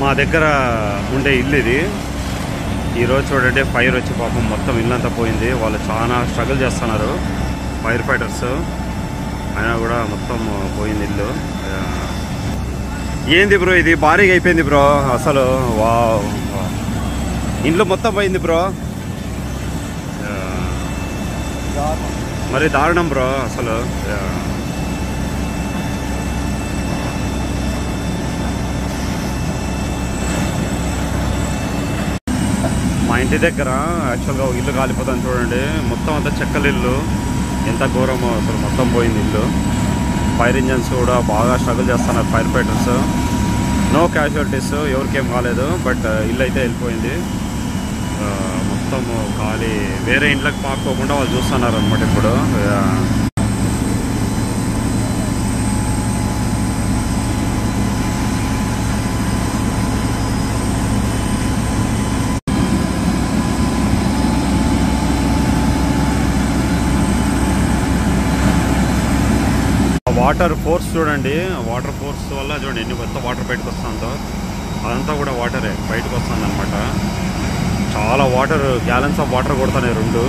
మా దగ్గర ఉండే ఇల్లు ఇది. ఈరోజు చూడండి ఫైర్ వచ్చి పాపం మొత్తం ఇల్లంతా పోయింది. వాళ్ళు చాలా స్ట్రగుల్ చేస్తున్నారు ఫైర్ ఫైటర్స్, అయినా కూడా మొత్తం పోయింది ఇల్లు. ఏంది బ్రో ఇది భారీగా అయిపోయింది బ్రో అసలు. వా ఇంట్లో మొత్తం పోయింది బ్రో, మరి దారుణం బ్రో అసలు. మా ఇంటి దగ్గర యాక్చువల్గా ఒక ఇల్లు కాలిపోతాను చూడండి, మొత్తం అంతా చెక్కల ఇల్లు. ఎంత ఘోరమో అసలు, మొత్తం పోయింది ఇల్లు. ఫైర్ ఇంజన్స్ కూడా బాగా స్ట్రగుల్ చేస్తున్నారు ఫైర్ ఫైటర్స్. నో క్యాజువాలిటీస్, ఎవరికేం కాలేదు, బట్ ఇల్లు అయితే వెళ్ళిపోయింది మొత్తం ఖాళీ. వేరే ఇంట్లోకి పాకోకుండా వాళ్ళు చూస్తున్నారు అనమాట ఇప్పుడు. వాటర్ ఫోర్స్ చూడండి, వాటర్ ఫోర్స్ వల్ల చూడండి ఎన్ని కొత్త వాటర్ బయటకు వస్తుందో. అదంతా కూడా వాటరే బయటకు వస్తుంది అనమాట. చాలా వాటర్, గ్యాలన్స్ ఆఫ్ వాటర్ కొడుతున్నాయి రెండు.